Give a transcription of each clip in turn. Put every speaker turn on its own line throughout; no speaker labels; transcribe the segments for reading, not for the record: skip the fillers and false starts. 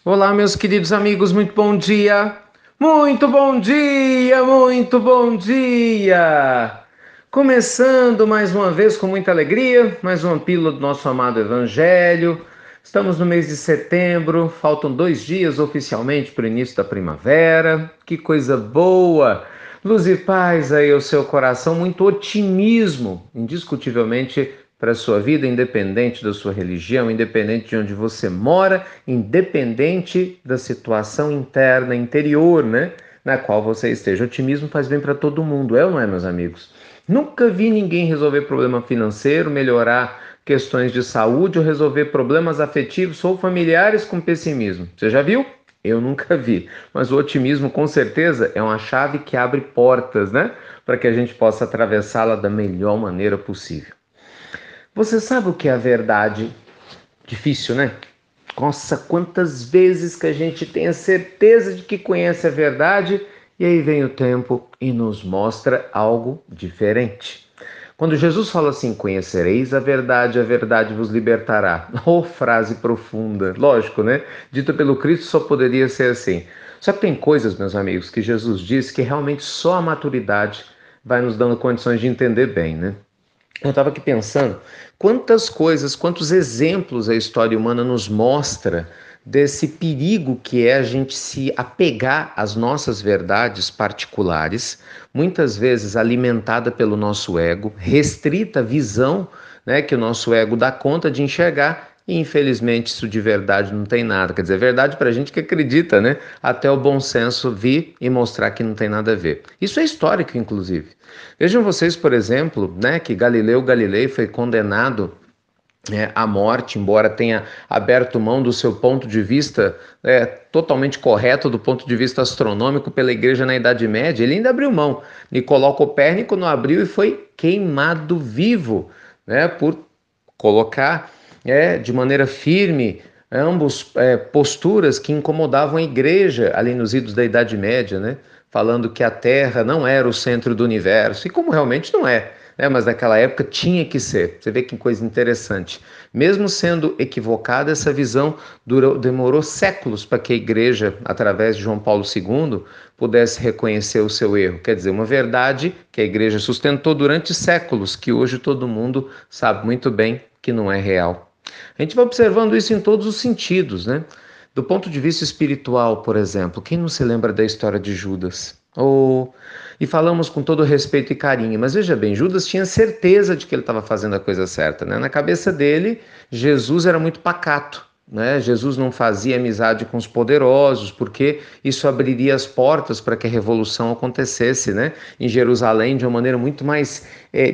Olá, meus queridos amigos, muito bom dia! Muito bom dia, muito bom dia! Começando mais uma vez com muita alegria, mais uma pílula do nosso amado Evangelho. Estamos no mês de setembro, faltam 2 dias oficialmente para o início da primavera. Que coisa boa! Luz e paz aí ao seu coração, muito otimismo, indiscutivelmente para a sua vida, independente da sua religião, independente de onde você mora, independente da situação interna, interior, né, na qual você esteja. Otimismo faz bem para todo mundo, é ou não é, meus amigos? Nunca vi ninguém resolver problema financeiro, melhorar questões de saúde ou resolver problemas afetivos ou familiares com pessimismo. Você já viu? Eu nunca vi. Mas o otimismo, com certeza, é uma chave que abre portas, né? Para que a gente possa atravessá-la da melhor maneira possível. Você sabe o que é a verdade? Difícil, né? Nossa, quantas vezes que a gente tem a certeza de que conhece a verdade e aí vem o tempo e nos mostra algo diferente. Quando Jesus fala assim, conhecereis a verdade vos libertará. Oh, frase profunda. Lógico, né? Dita pelo Cristo só poderia ser assim. Só que tem coisas, meus amigos, que Jesus diz que realmente só a maturidade vai nos dando condições de entender bem, né? Eu estava aqui pensando quantas coisas, quantos exemplos a história humana nos mostra desse perigo que é a gente se apegar às nossas verdades particulares, muitas vezes alimentada pelo nosso ego, restrita a visão, né, que o nosso ego dá conta de enxergar. E infelizmente isso de verdade não tem nada. Quer dizer, é verdade para a gente que acredita, né? Até o bom senso vir e mostrar que não tem nada a ver. Isso é histórico, inclusive. Vejam vocês, por exemplo, né, que Galileu Galilei foi condenado à morte, embora tenha aberto mão do seu ponto de vista totalmente correto do ponto de vista astronômico pela Igreja na Idade Média, ele ainda abriu mão. Nicolau Copérnico não abriu e foi queimado vivo, né, por colocar de maneira firme ambos posturas que incomodavam a Igreja ali nos idos da Idade Média, né? Falando que a Terra não era o centro do universo, e como realmente não é, né? Mas naquela época tinha que ser. Você vê que coisa interessante. Mesmo sendo equivocada, essa visão demorou séculos para que a Igreja, através de João Paulo II, pudesse reconhecer o seu erro. Quer dizer, uma verdade que a Igreja sustentou durante séculos, que hoje todo mundo sabe muito bem que não é real. A gente vai observando isso em todos os sentidos, né? Do ponto de vista espiritual, por exemplo, quem não se lembra da história de Judas? E falamos com todo respeito e carinho, mas veja bem, Judas tinha certeza de que ele estava fazendo a coisa certa, né? Na cabeça dele, Jesus era muito pacato, né? Jesus não fazia amizade com os poderosos, porque isso abriria as portas para que a revolução acontecesse, né? Em Jerusalém de uma maneira muito mais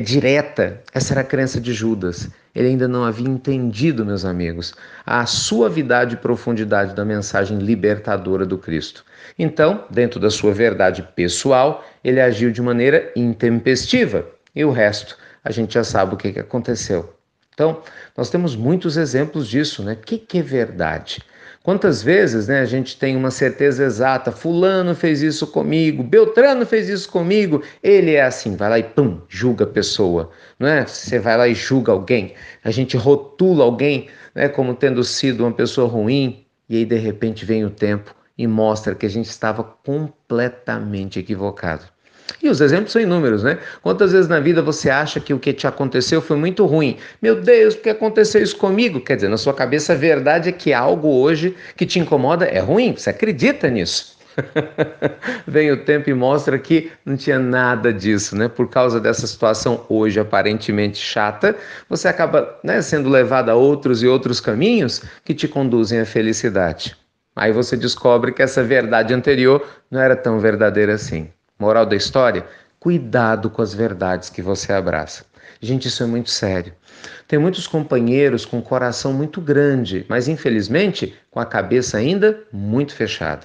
direta. Essa era a crença de Judas. Ele ainda não havia entendido, meus amigos, a suavidade e profundidade da mensagem libertadora do Cristo. Então, dentro da sua verdade pessoal, ele agiu de maneira intempestiva. E o resto, a gente já sabe o que aconteceu. Então, nós temos muitos exemplos disso, né? O que é verdade? Quantas vezes, né, a gente tem uma certeza exata, fulano fez isso comigo, Beltrano fez isso comigo, ele é assim, vai lá e pum, julga a pessoa, não é? Você vai lá e julga alguém, a gente rotula alguém, né, como tendo sido uma pessoa ruim, e aí de repente vem o tempo e mostra que a gente estava completamente equivocado. E os exemplos são inúmeros, né? Quantas vezes na vida você acha que o que te aconteceu foi muito ruim? Meu Deus, por que aconteceu isso comigo? Quer dizer, na sua cabeça a verdade é que algo hoje que te incomoda é ruim, você acredita nisso. Vem o tempo e mostra que não tinha nada disso, né? Por causa dessa situação hoje aparentemente chata, você acaba, né, sendo levado a outros e outros caminhos que te conduzem à felicidade. Aí você descobre que essa verdade anterior não era tão verdadeira assim. Moral da história? Cuidado com as verdades que você abraça. Gente, isso é muito sério. Tem muitos companheiros com o coração muito grande, mas infelizmente com a cabeça ainda muito fechada.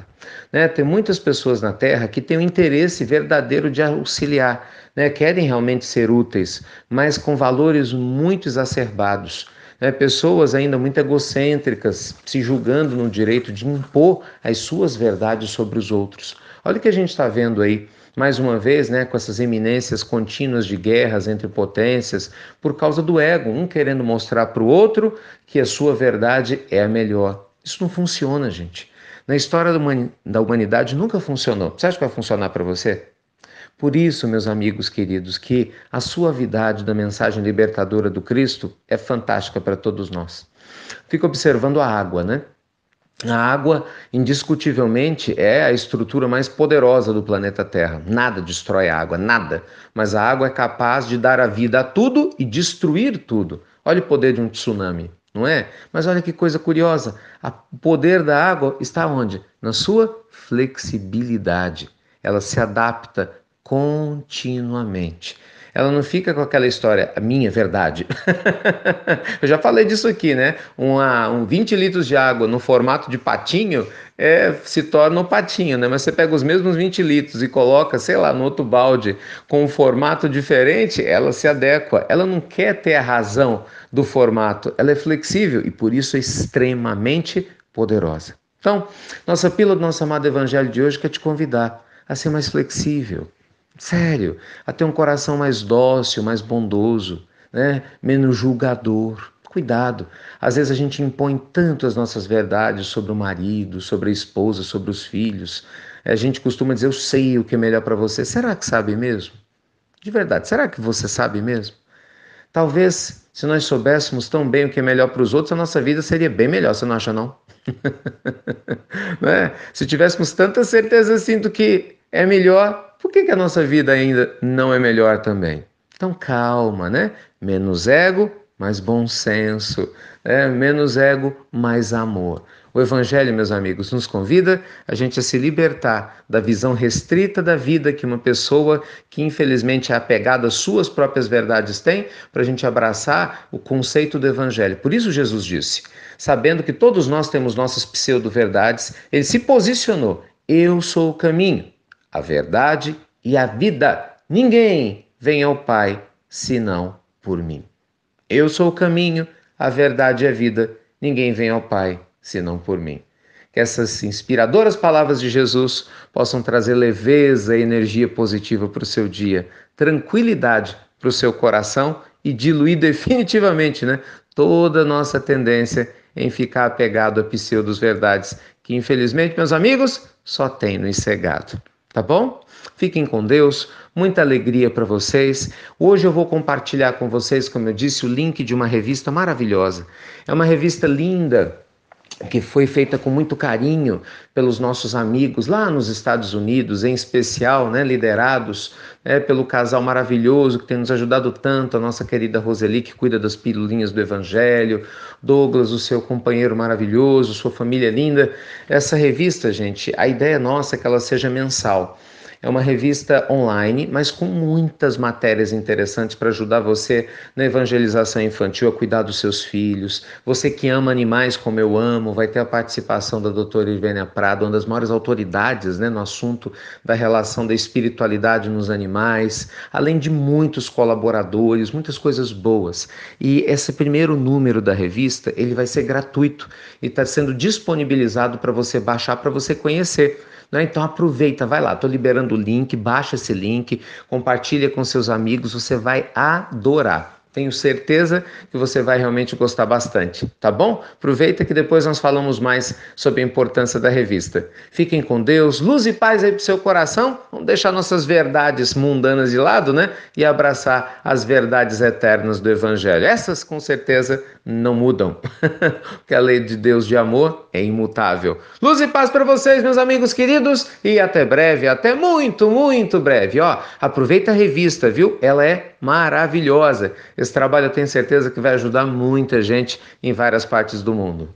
Né? Tem muitas pessoas na Terra que têm um interesse verdadeiro de auxiliar, né? Querem realmente ser úteis, mas com valores muito exacerbados. Né? Pessoas ainda muito egocêntricas, se julgando no direito de impor as suas verdades sobre os outros. Olha o que a gente está vendo aí mais uma vez, né, com essas eminências contínuas de guerras entre potências, por causa do ego, um querendo mostrar para o outro que a sua verdade é a melhor. Isso não funciona, gente. Na história da humanidade nunca funcionou. Você acha que vai funcionar para você? Por isso, meus amigos queridos, que a suavidade da mensagem libertadora do Cristo é fantástica para todos nós. Fica observando a água, né? A água, indiscutivelmente, é a estrutura mais poderosa do planeta Terra. Nada destrói a água, nada. Mas a água é capaz de dar a vida a tudo e destruir tudo. Olha o poder de um tsunami, não é? Mas olha que coisa curiosa. O poder da água está onde? Na sua flexibilidade. Ela se adapta continuamente. Ela não fica com aquela história, a minha verdade. Eu já falei disso aqui, né? 20 litros de água no formato de patinho se torna um patinho, né? Mas você pega os mesmos 20 litros e coloca, sei lá, no outro balde com um formato diferente, ela se adequa. Ela não quer ter a razão do formato, ela é flexível e por isso é extremamente poderosa. Então, nossa pílula do nosso amado Evangelho de hoje quer te convidar a ser mais flexível. Sério, a ter um coração mais dócil, mais bondoso, né? Menos julgador. Cuidado, às vezes a gente impõe tanto as nossas verdades sobre o marido, sobre a esposa, sobre os filhos. A gente costuma dizer, eu sei o que é melhor para você. Será que sabe mesmo? De verdade, será que você sabe mesmo? Talvez, se nós soubéssemos tão bem o que é melhor para os outros, a nossa vida seria bem melhor, você não acha não? Né? Se tivéssemos tanta certeza assim do que é melhor, por que a nossa vida ainda não é melhor também? Então calma, né? Menos ego, mais bom senso, né? Menos ego, mais amor. O Evangelho, meus amigos, nos convida a gente a se libertar da visão restrita da vida que uma pessoa que infelizmente é apegada às suas próprias verdades tem, para a gente abraçar o conceito do Evangelho. Por isso Jesus disse, sabendo que todos nós temos nossas pseudo-verdades, ele se posicionou, eu sou o caminho, a verdade e a vida. Ninguém vem ao Pai senão por mim. Eu sou o caminho, a verdade e a vida. Ninguém vem ao Pai senão por mim. Que essas inspiradoras palavras de Jesus possam trazer leveza e energia positiva para o seu dia, tranquilidade para o seu coração e diluir definitivamente, né, toda a nossa tendência em ficar apegado a pseudos-verdades que, infelizmente, meus amigos, só tem no encegado. Tá bom? Fiquem com Deus, muita alegria para vocês. Hoje eu vou compartilhar com vocês, como eu disse, o link de uma revista maravilhosa. É uma revista linda, que foi feita com muito carinho pelos nossos amigos lá nos Estados Unidos, em especial, né, liderados, né, pelo casal maravilhoso que tem nos ajudado tanto, a nossa querida Roseli, que cuida das pílulinhas do Evangelho, Douglas, o seu companheiro maravilhoso, sua família linda. Essa revista, gente, a ideia nossa é que ela seja mensal. É uma revista online, mas com muitas matérias interessantes para ajudar você na evangelização infantil, a cuidar dos seus filhos. Você que ama animais como eu amo, vai ter a participação da doutora Ivênia Prado, uma das maiores autoridades, né, no assunto da relação da espiritualidade nos animais, além de muitos colaboradores, muitas coisas boas. E esse primeiro número da revista, ele vai ser gratuito e está sendo disponibilizado para você baixar, para você conhecer. Então aproveita, vai lá, estou liberando o link, baixa esse link, compartilha com seus amigos, você vai adorar. Tenho certeza que você vai realmente gostar bastante, tá bom? Aproveita que depois nós falamos mais sobre a importância da revista. Fiquem com Deus, luz e paz aí pro seu coração. Vamos deixar nossas verdades mundanas de lado, né? E abraçar as verdades eternas do Evangelho. Essas, com certeza, não mudam, porque a lei de Deus de amor é imutável. Luz e paz para vocês, meus amigos queridos, e até breve, até muito, muito breve. Ó, aproveita a revista, viu? Ela é maravilhosa. Esse trabalho eu tenho certeza que vai ajudar muita gente em várias partes do mundo.